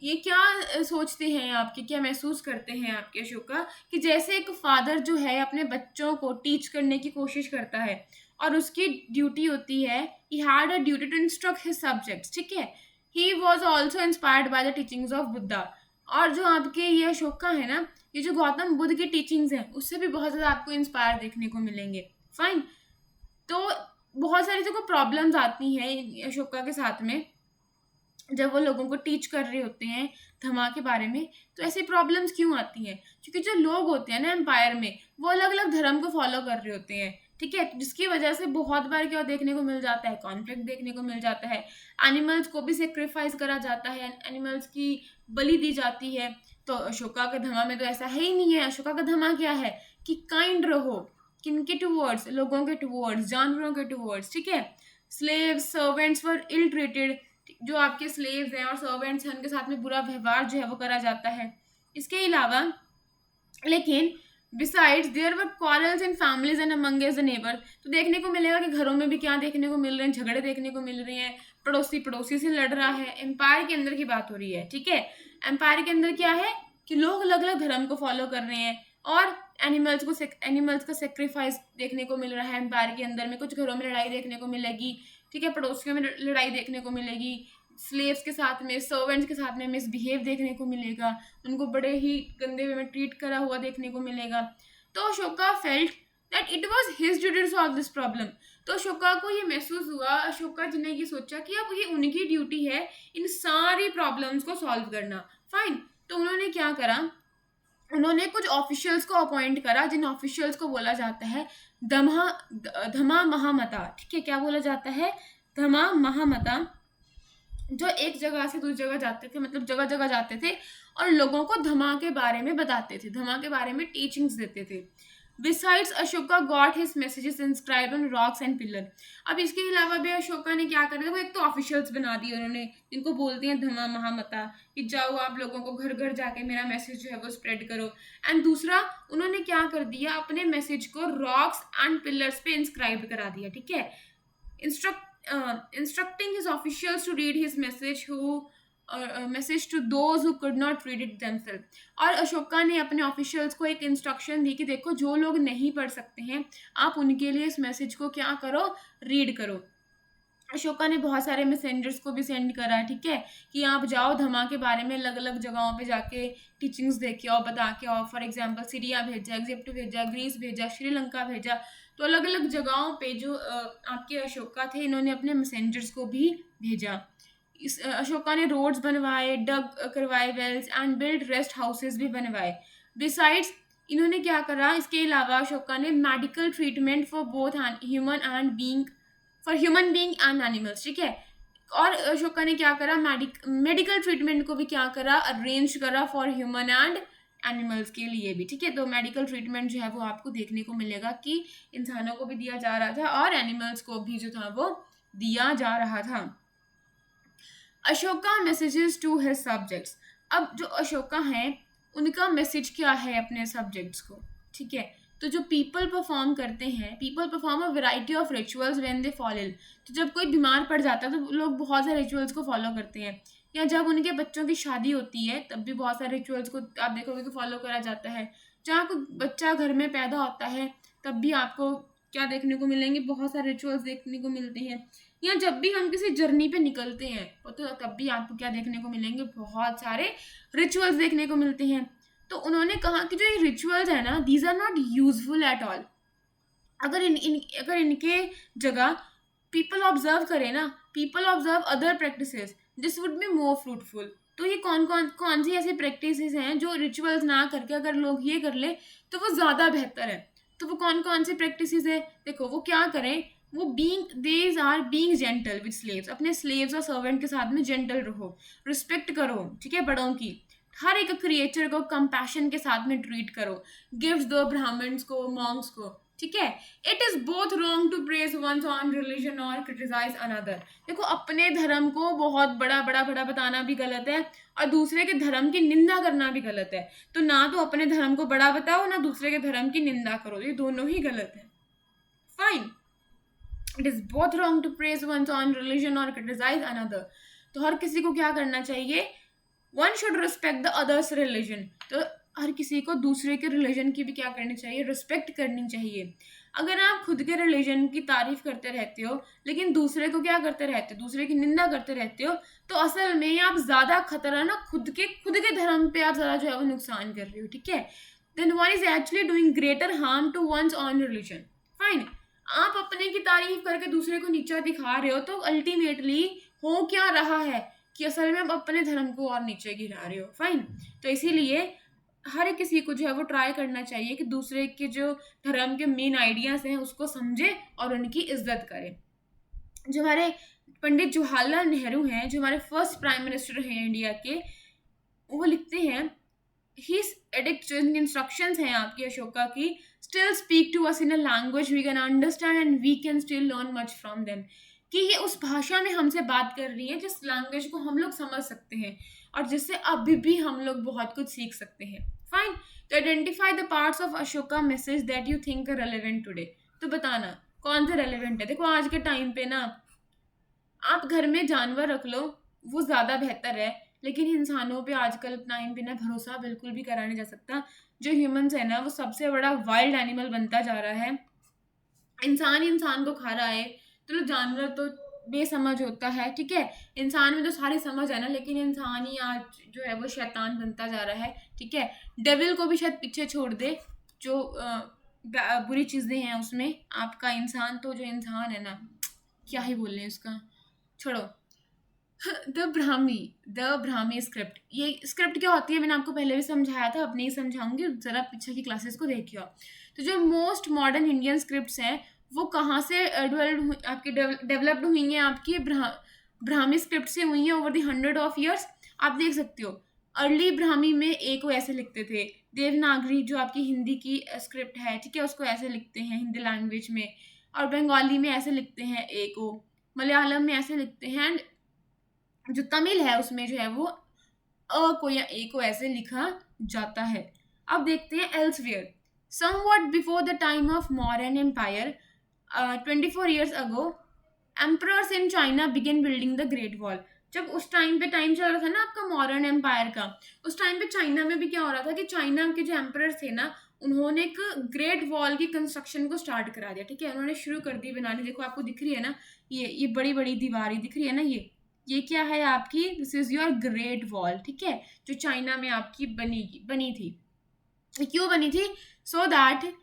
[SPEAKER 1] ये क्या सोचते हैं आपके, क्या महसूस करते हैं आपके अशोका, कि जैसे एक फादर जो है अपने बच्चों को टीच करने की कोशिश करता है और उसकी ड्यूटी होती है, he had a duty to instruct his subjects, ठीक है। He was also inspired by the teachings of Buddha. और जो आपके ये अशोका है ना, ये जो गौतम बुद्ध की टीचिंग्स हैं उससे भी बहुत ज़्यादा आपको इंस्पायर देखने को मिलेंगे। फाइन। तो बहुत सारी देखो प्रॉब्लम्स आती हैं अशोका के साथ में जब वो लोगों को टीच कर रहे होते हैं धमा के बारे में। तो ऐसी प्रॉब्लम्स क्यों आती हैं? क्योंकि जो लोग होते हैं ना एम्पायर में, वो अलग अलग धर्म को फॉलो कर रहे होते हैं, ठीक है, जिसकी वजह से बहुत बार क्या देखने को मिल जाता है, कॉन्फ्लिक्ट देखने को मिल जाता है। एनिमल्स को भी सेक्रीफाइस करा जाता है, एनिमल्स की बलि दी जाती है। तो अशोका के धमा में तो ऐसा है ही नहीं है। अशोका का धमा क्या है कि काइंड रहो, किनके टूवर्ड्स, लोगों के टूवर्ड्स, जानवरों के टूवर्ड्स, ठीक है। स्लेव्स सर्वेंट्स वर इल ट्रीटेड, जो आपके स्लेव्स हैं और सर्वेंट्स हैं उनके साथ में बुरा व्यवहार जो है वो करा जाता है। इसके अलावा लेकिन besides there were quarrels in families and amongst the neighbour. तो देखने को मिलेगा कि घरों में भी क्या देखने को मिल रहे हैं, झगड़े देखने को मिल रहे हैं, पड़ोसी पड़ोसी से लड़ रहा है। एम्पायर के अंदर की बात हो रही है, ठीक है। एम्पायर के अंदर क्या है कि लोग अलग अलग धर्म को फॉलो कर रहे हैं और एनिमल्स का सेक्रीफाइस देखने को मिल रहा है एम्पायर के अंदर में। कुछ घरों में लड़ाई देखने को मिलेगी, ठीक है, पड़ोसियों में लड़ाई देखने को मिलेगी, स्लेव्स के साथ में, सर्वेंट्स के साथ में मिसबिहेव देखने को मिलेगा, उनको बड़े ही गंदे वे में ट्रीट करा हुआ देखने को मिलेगा। तो Ashoka felt that it was his duty to solve this problem. तो अशोका को ये महसूस हुआ, अशोका जी ने ये सोचा कि अब ये उनकी ड्यूटी है इन सारी प्रॉब्लम्स को सॉल्व करना। फाइन। तो उन्होंने क्या करा, उन्होंने कुछ ऑफिशियल्स को अपॉइंट करा, जिन ऑफिशियल्स को बोला जाता है धमा महामता, ठीक है। क्या बोला जाता है? धमा महामता, जो एक जगह से दूसरी जगह जाते थे, मतलब जगह जगह जाते थे और लोगों को धमा के बारे में बताते थे, धमा के बारे में टीचिंग्स देते थे। Besides Ashoka got his messages inscribed on rocks and pillar. अब इसके अलावा भी अशोका ने क्या करा, वो एक तो ऑफिशियल्स बना दिए उन्होंने, जिनको बोलते हैं धमा महामता, कि जाओ आप लोगों को घर घर जाके मेरा मैसेज जो है वो स्प्रेड करो। एंड दूसरा उन्होंने क्या कर दिया, अपने मैसेज को रॉक्स एंड पिलर्स पे इंस्क्राइब करा दिया, ठीक है। Instructing his officials to read his message to those who could not read it themselves। और अशोका ने अपने ऑफिशियल्स को एक इंस्ट्रक्शन दी कि देखो जो लोग नहीं पढ़ सकते हैं आप उनके लिए इस मैसेज को क्या करो, रीड करो। अशोका ने बहुत सारे मैसेंजर्स को भी सेंड करा, ठीक है, कि आप जाओ धमा के बारे में अलग अलग जगहों पे जाके टीचिंग्स दे के आओ, बता के आओ। फॉर एग्जांपल सीरिया भेजा, इजिप्ट भेजा, ग्रीस भेजा, श्रीलंका भेजा। तो अलग अलग जगहों पे जो आपके अशोका थे, इन्होंने अपने मैसेंजर्स को भी भेजा। इस अशोका ने रोड्स बनवाए, डग करवाए wells and build rest houses भी बनवाए। बिसाइड्स इन्होंने क्या करा, इसके अलावा अशोका ने medical treatment for both human being and animals, ठीक है। और अशोका ने क्या करा, मेडिकल ट्रीटमेंट को भी क्या करा, अरेंज करा फॉर ह्यूमन एंड एनिमल्स के लिए भी, ठीक है। तो मेडिकल ट्रीटमेंट जो है वो आपको देखने को मिलेगा कि इंसानों को भी दिया जा रहा था और एनिमल्स को भी जो था वो दिया जा रहा था। Ashoka messages to his subjects. अब जो अशोका हैं उनका मैसेज क्या है अपने सब्जेक्ट्स को, ठीक है। तो जो पीपल परफॉर्म करते हैं, people perform a variety of rituals when they fall ill. तो जब कोई बीमार पड़ जाता है तो लोग बहुत सारे रिचुअल्स को फॉलो करते हैं, या जब उनके बच्चों की शादी होती है तब भी बहुत सारे रिचुअल्स को आप देखोगे कि फॉलो करा जाता है। जहाँ कोई बच्चा घर में पैदा होता है तब भी आपको क्या देखने को मिलेंगे, बहुत सारे रिचुअल्स देखने को मिलते हैं। या जब भी हम किसी जर्नी पे निकलते हैं तो तब भी आपको क्या देखने को मिलेंगे, बहुत सारे रिचुअल्स देखने को मिलते हैं। तो उन्होंने कहा कि जो ये रिचुअल्स है ना, these are not useful at all. अगर इनके जगह पीपल ऑब्जर्व करें ना, people observe other practices, this would be more fruitful. तो ये कौन सी ऐसी प्रैक्टिसेस हैं जो रिचुअल्स ना करके अगर लोग ये कर ले तो वो ज़्यादा बेहतर है। तो वो कौन सी प्रैक्टिसेस है, देखो वो क्या करें, वो they are being gentle with slaves, अपने स्लेव्स और सर्वेंट के साथ में जेंटल रहो, रिस्पेक्ट करो, ठीक है, बड़ों की। हर एक क्रिएचर को कंपैशन के साथ में ट्रीट करो, गिफ्ट्स दो ब्राह्मण्स को, मॉन्क्स को, ठीक है। It is both wrong to praise one's own religion और क्रिटिसाइज अनदर। देखो, अपने धर्म को बहुत बड़ा बड़ा बड़ा बताना भी गलत है और दूसरे के धर्म की निंदा करना भी गलत है। तो ना तो अपने धर्म को बड़ा बताओ, ना दूसरे के धर्म की निंदा करो, ये दोनों ही गलत है। Fine, it is both wrong to praise one's own religion और क्रिटिसाइज अनदर। तो हर किसी को क्या करना चाहिए, one should respect the others religion. तो हर किसी को दूसरे के रिलीजन की भी क्या करनी चाहिए, रिस्पेक्ट करनी चाहिए। अगर आप खुद के रिलीजन की तारीफ करते रहते हो लेकिन दूसरे को क्या करते रहते हो, दूसरे की निंदा करते रहते हो, तो असल में आप ज्यादा खतरा ना खुद के धर्म पे आप ज्यादा जो है वो नुकसान कर रहे हो, ठीक है। Then one is actually doing greater harm to one's own religion. Fine, आप अपने की तारीफ करके दूसरे को नीचा दिखा रहे हो तो अल्टीमेटली हो क्या रहा है कि असल में आप अपने धर्म को और नीचे गिरा रहे हो। फाइन, तो इसीलिए हर किसी को जो है वो ट्राई करना चाहिए कि दूसरे के जो धर्म के मेन आइडियाज हैं उसको समझे और उनकी इज्जत करे। जो हमारे पंडित जवाहरलाल नेहरू हैं, जो हमारे फर्स्ट प्राइम मिनिस्टर हैं इंडिया के, वो लिखते हैं, हिज एडिक्ट जो इंस्ट्रक्शंस हैं आपकी अशोका की, still speak to us in a language we can understand and we can still learn much from them. कि ये उस भाषा में हमसे बात कर रही है जिस लैंग्वेज को हम लोग समझ सकते हैं और जिससे अभी भी हम लोग बहुत कुछ सीख सकते हैं। फाइन, तो identify the parts of Ashoka message that you think are relevant today. तो बताना कौन सा रेलेवेंट है। देखो, आज के टाइम पे ना आप घर में जानवर रख लो, वो ज़्यादा बेहतर है, लेकिन इंसानों पे आजकल टाइम पे ना भरोसा बिल्कुल भी करा नहीं जा सकता। जो ह्यूमंस है ना वो सबसे बड़ा वाइल्ड एनिमल बनता जा रहा है। इंसान ही इंसान को खा रहा है, तो जानवर तो बेसमझ होता है, ठीक है। इंसान में तो सारी समझ है ना, लेकिन इंसान ही आज जो है वो शैतान बनता जा रहा है, ठीक है। डेविल को भी शायद पीछे छोड़ दे, जो बुरी चीज़ें हैं उसमें। आपका इंसान तो जो इंसान है ना, क्या ही बोल रहे हैं उसका, छोड़ो। द ब्राह्मी स्क्रिप्ट, ये स्क्रिप्ट क्या होती है मैंने आपको पहले भी समझाया था, अब नहीं समझाऊंगी, ज़रा पीछे की क्लासेस को देखियो। तो जो मोस्ट मॉडर्न इंडियन स्क्रिप्ट्स हैं वो कहाँ से डेवलप्ड हुई हैं, आपकी ब्राह्मी स्क्रिप्ट से हुई हैं ओवर द 100 years। आप देख सकते हो, अर्ली ब्राह्मी में एक को ऐसे लिखते थे, देवनागरी जो आपकी हिंदी की स्क्रिप्ट है, ठीक है, उसको ऐसे लिखते हैं हिंदी लैंग्वेज में, और बंगाली में ऐसे लिखते हैं ए को, मलयालम में ऐसे लिखते हैं, एंड जो तमिल है उसमें जो है वो अ को या ए को ऐसे लिखा जाता है। अब देखते हैं elsewhere. Somewhat before the time of Mauryan empire, 24 years ago, emperors in China began building the Great Wall। जब उस टाइम पे टाइम चल रहा था ना आपका मॉडर्न एम्पायर का, उस टाइम पे चाइना में भी क्या हो रहा था कि चाइना के जो एम्परर्स थे ना, उन्होंने एक ग्रेट वॉल की कंस्ट्रक्शन को स्टार्ट करा दिया, ठीक है। उन्होंने शुरू कर दी बनाने। देखो, आपको दिख रही है ना, ये बड़ी बड़ी दीवारें दिख रही है ना, ये क्या है आपकी, this is your great wall, ठीक है, जो चाइना में आपकी बनी थी। क्यों बनी थी? So that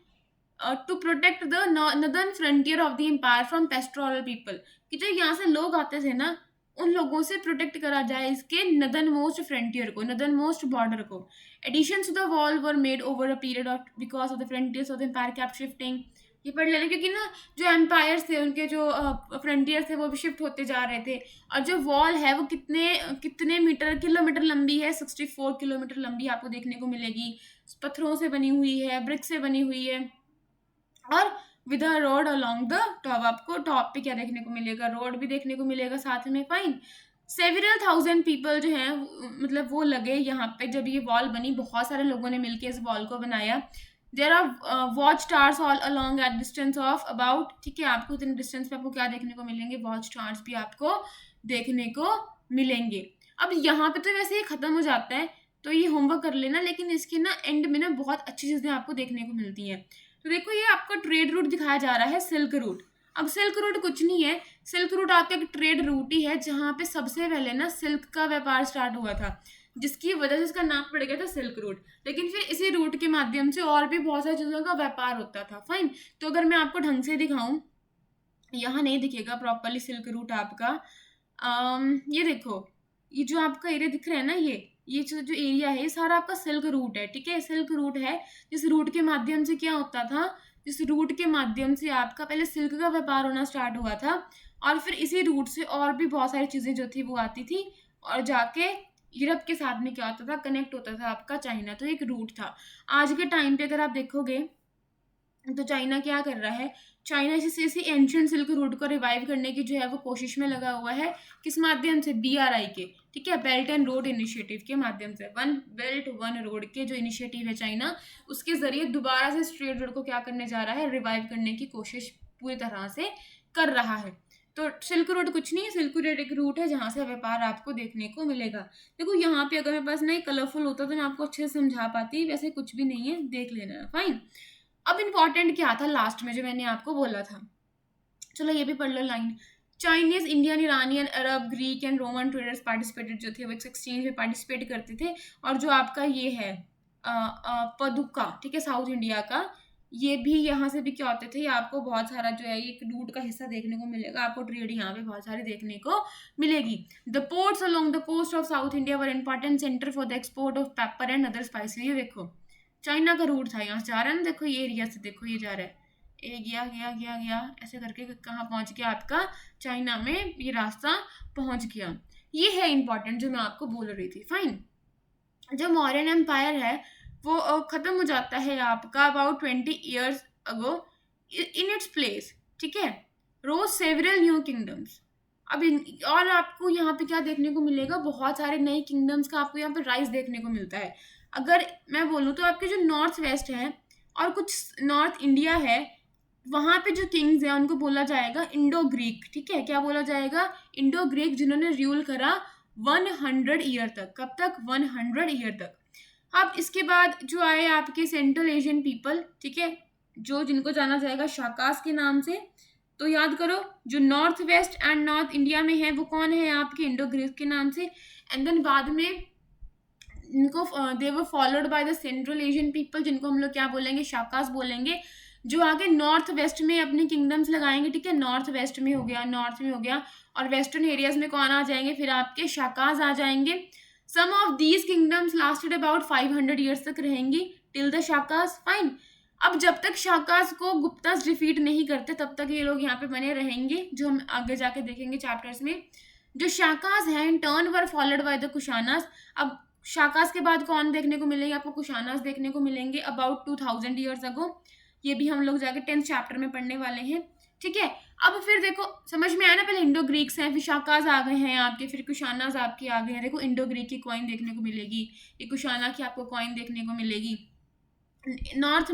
[SPEAKER 1] to protect the northern frontier of the empire from pastoral people, कि जो यहाँ से लोग आते थे ना, उन लोगों से प्रोटेक्ट करा जाए इसके नदर्न मोस्ट फ्रंटियर को, नदर्न मोस्ट बॉर्डर को। Additions to the wall were made over a period of because of the frontiers of the empire kept shifting. ये पढ़ लेना, क्योंकि ना जो एम्पायर्स थे उनके जो फ्रंटियर्स थे वो भी शिफ्ट होते जा रहे थे। और जो वॉल है वो कितने किलोमीटर लंबी है, 64 किलोमीटर लंबी आपको देखने को मिलेगी। पत्थरों से बनी हुई है, ब्रिक से बनी हुई है, और with a road along the top. आपको टॉप पे क्या देखने को मिलेगा, रोड भी देखने को मिलेगा साथ में। फाइन, सेवरल थाउजेंड पीपल जो हैं मतलब वो लगे यहाँ पे। जब ये वॉल बनी, बहुत सारे लोगों ने मिलकर इस वॉल को बनाया। There are watch towers all along at distance of about, ठीक है, आपको इतने डिस्टेंस पे आपको क्या देखने को मिलेंगे, वॉच टावर्स भी आपको देखने को मिलेंगे। अब यहाँ पे तो वैसे ही खत्म हो जाता है, तो ये होमवर्क कर लेना, लेकिन इसके ना एंड में ना बहुत अच्छी चीज़ें आपको देखने को मिलती हैं। तो देखो, ये आपका ट्रेड रूट दिखाया जा रहा है, सिल्क रूट। अब सिल्क रूट कुछ नहीं है, सिल्क रूट आपका एक ट्रेड रूट ही है जहाँ पे सबसे पहले ना सिल्क का व्यापार स्टार्ट हुआ था, जिसकी वजह से इसका नाम पड़ गया था सिल्क रूट। लेकिन फिर इसी रूट के माध्यम से और भी बहुत सारी चीज़ों का व्यापार होता था। फाइन, तो अगर मैं आपको ढंग से दिखाऊं, यहाँ नहीं दिखेगा प्रॉपरली सिल्क रूट आपका। ये देखो, ये जो आपका एरिया दिख रहा है ना, ये जो एरिया है, ये सारा आपका सिल्क रूट है, ठीक है। सिल्क रूट है, जिस रूट के माध्यम से क्या होता था जिस रूट के माध्यम से आपका पहले सिल्क का व्यापार होना स्टार्ट हुआ था, और फिर इसी रूट से और भी बहुत सारी चीज़ें जो थी वो आती थी, और जाके यूरोप के साथ में क्या होता था, कनेक्ट होता था आपका चाइना। तो एक रूट था। आज के टाइम पे अगर आप देखोगे तो चाइना क्या कर रहा है, चाइना इसी एंशियंट सिल्क रूट को रिवाइव करने की जो है वो कोशिश में लगा हुआ है। किस माध्यम से? BRI के, ठीक है, बेल्ट एंड रोड इनिशिएटिव के माध्यम से। वन बेल्ट वन रोड के जो इनिशिएटिव है चाइना, उसके जरिए दोबारा से स्ट्रेट रोड को क्या करने जा रहा है, रिवाइव करने की कोशिश पूरी तरह से कर रहा है। तो सिल्क रोड कुछ नहीं है, सिल्क रोड एक रूट है जहाँ से व्यापार आपको देखने को मिलेगा। देखो यहाँ पे अगर मेरे पास नहीं कलरफुल होता तो मैं आपको अच्छे से समझा पाती, वैसे कुछ भी नहीं है, देख लेना, फाइन। अब इम्पॉर्टेंट क्या था लास्ट में जो मैंने आपको बोला था, चलो ये भी पढ़ लो line. Chinese, Indian, Iranian, Arab, Greek and Roman traders participated, जो थे वो एक्सचेंज में पार्टिसिपेट करते थे। और जो आपका ये है पदुक्का, ठीक है, साउथ इंडिया का, ये भी यहाँ से भी क्या होते थे, आपको बहुत सारा जो है एक रूट का हिस्सा देखने को मिलेगा, आपको ट्रेड यहाँ पे बहुत सारी देखने को मिलेगी। The ports along the coast of south India were important centre for the export of pepper and other spices. ये देखो चाइना का रूट था, यहाँ से जा रहा है ना, देखो ये एरिया से, देखो ये जा रहा है, ये गया गया गया गया ऐसे करके कहाँ पहुँच गया आपका, चाइना में ये रास्ता पहुँच गया। ये है इंपॉर्टेंट जो मैं आपको बोल रही थी, फाइन। जो मौर्यन एम्पायर है वो खत्म हो जाता है आपका about 20 years ago in its place, ठीक है, रोज सेवरल न्यू किंगडम्स। अब और आपको यहाँ पे क्या देखने को मिलेगा, बहुत सारे नए किंगडम्स का आपको यहाँ पे राइज देखने को मिलता है। अगर मैं बोलूँ तो आपके जो नॉर्थ वेस्ट है और कुछ नॉर्थ इंडिया है, वहाँ पे जो किंग्स हैं उनको बोला जाएगा इंडो ग्रीक, ठीक है, क्या बोला जाएगा, इंडो ग्रीक, जिन्होंने रूल करा 100 ईयर तक। कब तक? 100 ईयर तक। अब इसके बाद जो आए आपके सेंट्रल एशियन पीपल, ठीक है, जो जिनको जाना जाएगा शाकास के नाम से। तो याद करो जो north west and north India में है वो कौन है, आपके इंडो ग्रीक के नाम से। एंड देन बाद में इनको they were followed by the Central Asian people, जिनको हम लोग क्या बोलेंगे, शाकास बोलेंगे, जो आगे नॉर्थ वेस्ट में अपने किंगडम्स लगाएंगे, ठीक है, नॉर्थ वेस्ट में हो गया, नॉर्थ में हो गया, और वेस्टर्न एरियाज में कौन आ जाएंगे, फिर आपके शाकास आ जाएंगे। Some of these kingdoms lasted about 500 years तक रहेंगी टिल द शाकास, फाइन। अब जब तक शाकास को गुप्तास डिफीट नहीं करते तब तक ये लोग यहाँ पे बने रहेंगे, जो हम आगे जाके देखेंगे चैप्टर्स में। जो शाकास हैं in turn were followed by the Kushanas. अब शाकास के बाद कौन देखने को मिलेंगे, आपको कुशानास देखने को मिलेंगे अबाउट 2000 ईयर्स अगो। ये भी हम लोग जाके 10th चैप्टर में पढ़ने वाले हैं, ठीक है। अब फिर देखो समझ में आया ना, पहले इंडो ग्रीक्स हैं, फिर शाकास आ गए हैं आपके, फिर कुशानास आपके आ गए हैं। देखो इंडो ग्रीक की कॉइन देखने को मिलेगी, ये कुशाना की आपको कॉइन देखने को मिलेगी नॉर्थ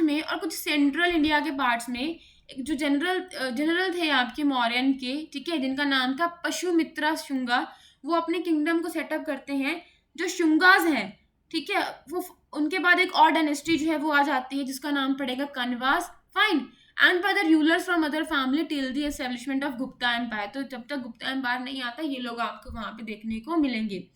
[SPEAKER 1] में और कुछ सेंट्रल इंडिया के पार्ट्स में। एक जो जनरल थे आपके मौर्यन के, ठीक है, जिनका नाम था पशुमित्रा शुंगा, वो अपने किंगडम को सेटअप करते हैं। जो शुंगास हैं, ठीक है, वो उनके बाद एक और डायनेस्टी जो है वो आ जाती है जिसका नाम पड़ेगा Kanvas, fine. And by the rulers from other family till the establishment of Gupta empire. तो जब तक गुप्ता एम्पायर नहीं आता ये लोग आपको वहाँ पे देखने को मिलेंगे।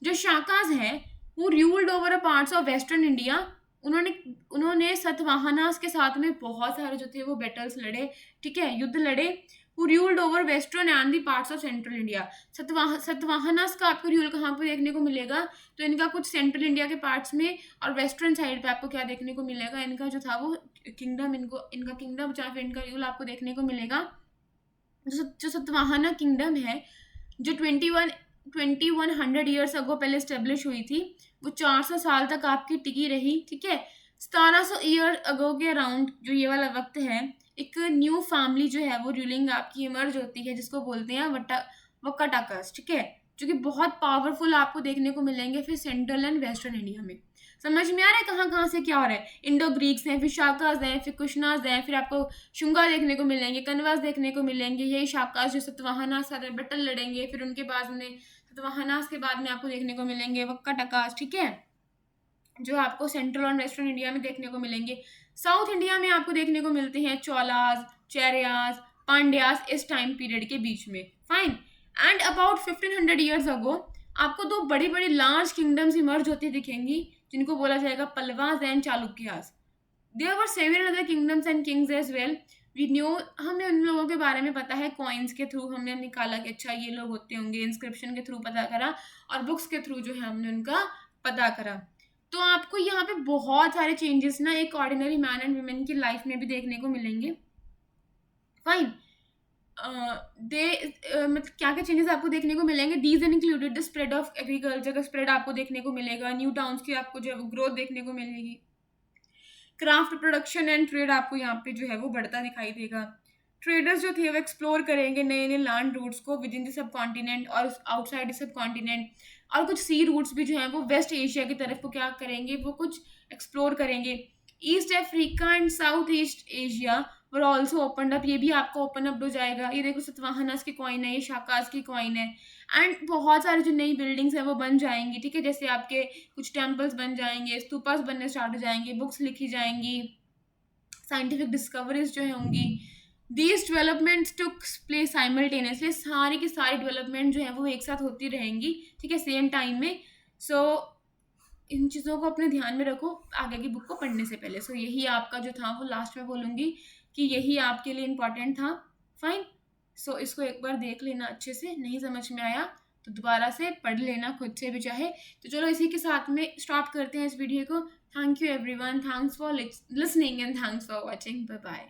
[SPEAKER 1] जो शाकास हैं वो ruled over a parts of western India. उन्होंने सतवाहनास के साथ में बहुत सारे जो थे वो बैटल्स लड़े, ठीक है, युद्ध लड़े। who ruled over western and the parts of central India। Satavahanas का आपको रूल कहाँ पे देखने को मिलेगा, तो इनका कुछ सेंट्रल इंडिया के पार्ट्स में और वेस्टर्न साइड पे आपको क्या देखने को मिलेगा, इनका जो था वो किंगडम, इनका किंगडम या फिर इनका रूल आपको देखने को मिलेगा। जो सतवाहना किंगडम है जो 2100 ईयर्स अगो पहले स्टेब्लिश हुई थी, वो 400 साल तक आपकी टिकी रही, ठीक है। 1700 ईयर अगो के अराउंड जो ये वाला वक्त है, एक न्यू फैमिली जो है वो रूलिंग आपकी इमर्ज होती है, जिसको बोलते हैं वक्काटाकास, ठीक है, जो कि बहुत पावरफुल आपको देखने को मिलेंगे फिर सेंट्रल एंड वेस्टर्न इंडिया में। समझ में आ रहा है कहाँ कहाँ से क्या हो रहा है। इंडो ग्रीक्स हैं, फिर शाकास हैं, फिर कुशनास हैं, फिर आपको शुंगा देखने को मिलेंगे, कन्वास देखने को मिलेंगे, यही शाकास जो सतवाहनास सारे बैटल लड़ेंगे, फिर उनके बाद में सतवाहनास के बाद में आपको देखने को मिलेंगे वक्काटाकास, ठीक है, जो आपको सेंट्रल और वेस्टर्न इंडिया में देखने को मिलेंगे। साउथ इंडिया में आपको देखने को मिलते हैं चोलास, चेरियास, पांड्यास, इस टाइम पीरियड के बीच में, fine. And about 1500 years ago आपको दो बड़ी बड़ी लार्ज किंगडम्स इमर्ज होती दिखेंगी, जिनको बोला जाएगा Pallavas and Chalukyas. There were several other kingdoms and kings as well. We knew, हमें उन लोगों के बारे में पता है, कॉइन्स के थ्रू हमने निकाला कि अच्छा ये लोग होते होंगे, इंस्क्रिप्शन के थ्रू पता करा, और बुक्स के थ्रू जो है हमने उनका पता करा। तो आपको यहाँ पे बहुत सारे चेंजेस ना एक ऑर्डिनरी मैन एंड वुमेन की लाइफ में भी देखने को मिलेंगे। फाइन। दे मतलब क्या क्या चेंजेस आपको देखने को मिलेंगे, these included the spread of agriculture का स्प्रेड आपको देखने को मिलेगा, न्यू टाउन्स की आपको जो है वो ग्रोथ देखने को मिलेगी, क्राफ्ट प्रोडक्शन एंड ट्रेड आपको यहाँ पे जो है वो बढ़ता दिखाई देगा। ट्रेडर्स जो थे वो एक्सप्लोर करेंगे नए नए लैंड रूट्स को with in the sub continent और आउटसाइड द सब कॉन्टिनेंट, और कुछ सी रूट्स भी जो हैं वो वेस्ट एशिया की तरफ को क्या करेंगे, वो कुछ एक्सप्लोर करेंगे। East Africa and south east Asia were also open up, ये भी आपको ओपन अप हो जाएगा। ये देखो सतवाहनास की कॉइन है, ये शाकास की कॉइन है, एंड बहुत सारी जो नई बिल्डिंग्स हैं वो बन जाएंगी, ठीक है। जैसे आपके कुछ टेम्पल्स बन जाएंगे, स्तूपास बनने स्टार्ट हो जाएंगे, बुक्स लिखी जाएंगी, साइंटिफिक डिस्कवरीज जो होंगी। These developments took place simultaneously, सारी की सारी डेवलपमेंट जो है वो एक साथ होती रहेंगी, ठीक है, सेम टाइम में। सो इन चीज़ों को अपने ध्यान में रखो आगे की बुक को पढ़ने से पहले। सो यही आपका जो था वो लास्ट में बोलूँगी कि यही आपके लिए इम्पॉर्टेंट था। फाइन। सो इसको एक बार देख लेना अच्छे से, नहीं समझ में आया तो दोबारा से पढ़ लेना खुद से भी चाहे। तो चलो इसी के साथ में स्टॉप करते हैं इस वीडियो को। Thank you everyone, thanks for listening and thanks for watching, bye bye.